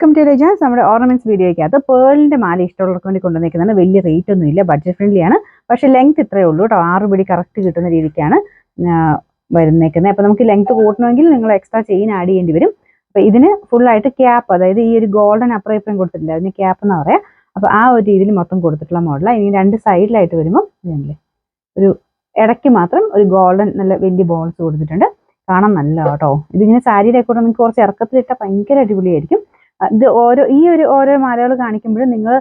Welcome to രജാസ്. നമ്മുടെ ornaments വീഡിയോയ്ക്കകത്ത് പേളിന്റെ മാല ഇഷ്ടമുള്ളവർക്ക് വേണ്ടി കൊണ്ടുവന്നിരിക്കുന്നതാണ്. വലിയ റേറ്റ് ഒന്നും ഇല്ല, ബഡ്ജറ്റ് ഫ്രണ്ട്ലി ആണ്. പക്ഷെ ലെങ്ത് ഇത്രയേ ഉള്ളൂ കേട്ടോ. 6 പിടി കറക്റ്റ് കിട്ടുന്ന രീതിക്കാണ് വരുന്നേക്കുന്നത്. അപ്പോൾ നമുക്ക് ലെങ്ത് കൂട്ടണമെങ്കിൽ നിങ്ങൾ എക്സ്ട്രാ ചെയിൻ ആഡ് ചെയ്യേണ്ടി വരും. അപ്പോൾ ഇതിന് ഫുള്ളായിട്ട് ക്യാപ്പ്, അതായത് ഈ ഒരു ഗോൾഡൻ അപ്പുറം ഇപ്പുറം കൊടുത്തിട്ടില്ല, അതിന് ക്യാപ്പ് എന്ന് പറയാം. അപ്പോൾ ആ ഒരു രീതിയിൽ മൊത്തം കൊടുത്തിട്ടുള്ള മോഡലാണ്. ഇനി രണ്ട് സൈഡിലായിട്ട് വരുമ്പോൾ ഇതല്ലേ ഒരു ഇടയ്ക്ക് മാത്രം ഒരു ഗോൾഡൻ നല്ല വലിയ ബോൾസ് കൊടുത്തിട്ടുണ്ട്. കാണാൻ നല്ല കേട്ടോ. ഇതിങ്ങനെ സാരിയുടെ കൂടെ നിങ്ങൾക്ക് കുറച്ച് ഇറക്കത്തിലിട്ടാൽ ഭയങ്കര അടിപൊളിയായിരിക്കും. ഇത് ഓരോ മാലകൾ കാണിക്കുമ്പോഴും നിങ്ങൾ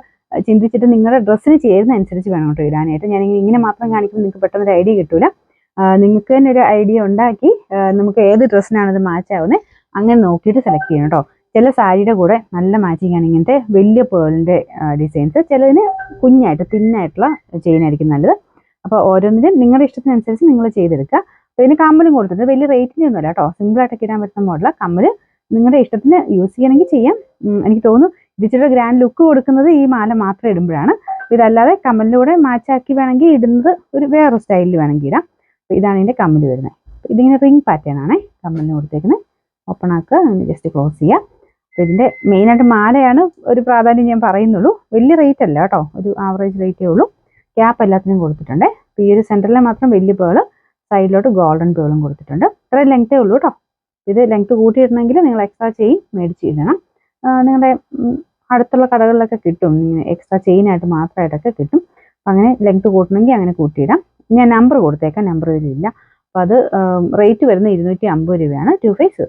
ചിന്തിച്ചിട്ട് നിങ്ങളുടെ ഡ്രസ്സിന് ചേരുന്ന അനുസരിച്ച് വേണം കേട്ടോ ഇടാനായിട്ട്. ഞാൻ ഇങ്ങനെ മാത്രം കാണിക്കുമ്പോൾ നിങ്ങൾക്ക് പെട്ടെന്ന് ഒരു ഐഡിയ കിട്ടൂല. നിങ്ങൾക്ക് തന്നെ ഒരു ഐഡിയ ഉണ്ടാക്കി നമുക്ക് ഏത് ഡ്രസ്സിനാണ് ഇത് മാച്ച് ആവുന്നത് അങ്ങനെ നോക്കിയിട്ട് സെലക്ട് ചെയ്യണം കേട്ടോ. ചില സാരിയുടെ കൂടെ നല്ല മാച്ചിങ് ആണ് ഇങ്ങനത്തെ വലിയ പേളിൻ്റെ ഡിസൈൻസ്. ചിലതിന് കുഞ്ഞായിട്ട് തിന്നായിട്ടുള്ള ചെയിൻ ആയിരിക്കും നല്ലത്. അപ്പോൾ ഓരോന്നിനും നിങ്ങളുടെ ഇഷ്ടത്തിനനുസരിച്ച് നിങ്ങൾ ചെയ്തെടുക്കുക. അപ്പോൾ ഇതിന് കമ്മലും കൊടുത്തിട്ടുണ്ട്. വലിയ റേറ്റിൻ്റെ ഒന്നുമല്ല കേട്ടോ, സിമ്പിളായിട്ടൊക്കെ ഇടാൻ പറ്റുന്ന മോഡലാണ്. കമ്മൽ നിങ്ങളുടെ ഇഷ്ടത്തിന് യൂസ് ചെയ്യണമെങ്കിൽ ചെയ്യാം. എനിക്ക് തോന്നുന്നു ഇച്ചിരി ഗ്രാൻഡ് ലുക്ക് കൊടുക്കുന്നത് ഈ മാല മാത്രം ഇടുമ്പോഴാണ്. ഇതല്ലാതെ കമ്മലിൻ്റെ കൂടെ മാച്ചാക്കി വേണമെങ്കിൽ ഇടുന്നത് ഒരു വേറൊരു സ്റ്റൈലിൽ വേണമെങ്കിൽ ഇടാം. അപ്പോൾ ഇതാണ് ഇതിൻ്റെ കമ്മൽ വരുന്നത്. ഇതിങ്ങനെ റിംഗ് പാറ്റേൺ ആണ് കമ്മലിന് കൊടുത്തേക്കുന്നത്. ഓപ്പൺ ആക്കുക, അങ്ങനെ ജസ്റ്റ് ക്ലോസ് ചെയ്യുക. അപ്പോൾ ഇതിൻ്റെ മെയിനായിട്ട് മാലയാണ് ഒരു പ്രാധാന്യം ഞാൻ പറയുന്നുള്ളൂ. വലിയ റേറ്റ് അല്ല കേട്ടോ, ഒരു ആവറേജ് റേറ്റേ ഉള്ളൂ. ക്യാപ്പ് എല്ലാത്തിനും കൊടുത്തിട്ടുണ്ട്. അപ്പോൾ ഈ ഒരു സെൻറ്ററിൽ മാത്രം വലിയ പേള്, സൈഡിലോട്ട് ഗോൾഡൻ പേളും കൊടുത്തിട്ടുണ്ട്. ഇത്രയും ലെങ്ത്തേ ഉള്ളൂ കേട്ടോ. ഇത് ലെങ്ത്ത് കൂട്ടിയിടണമെങ്കിൽ നിങ്ങൾ എക്സ്ട്രാ ചെയിൻ മേടിച്ചിടണം. നിങ്ങളുടെ അടുത്തുള്ള കടകളിലൊക്കെ കിട്ടും, എക്സ്ട്രാ ചെയിനായിട്ട് മാത്രമായിട്ടൊക്കെ കിട്ടും. അപ്പം അങ്ങനെ ലെങ്ത്ത് കൂട്ടണമെങ്കിൽ അങ്ങനെ കൂട്ടിയിടാം. ഞാൻ നമ്പർ കൊടുത്തേക്കാം, നമ്പർ ഇതിലില്ല. അപ്പോൾ അത് റേറ്റ് വരുന്നത് 250 രൂപയാണ്. 250.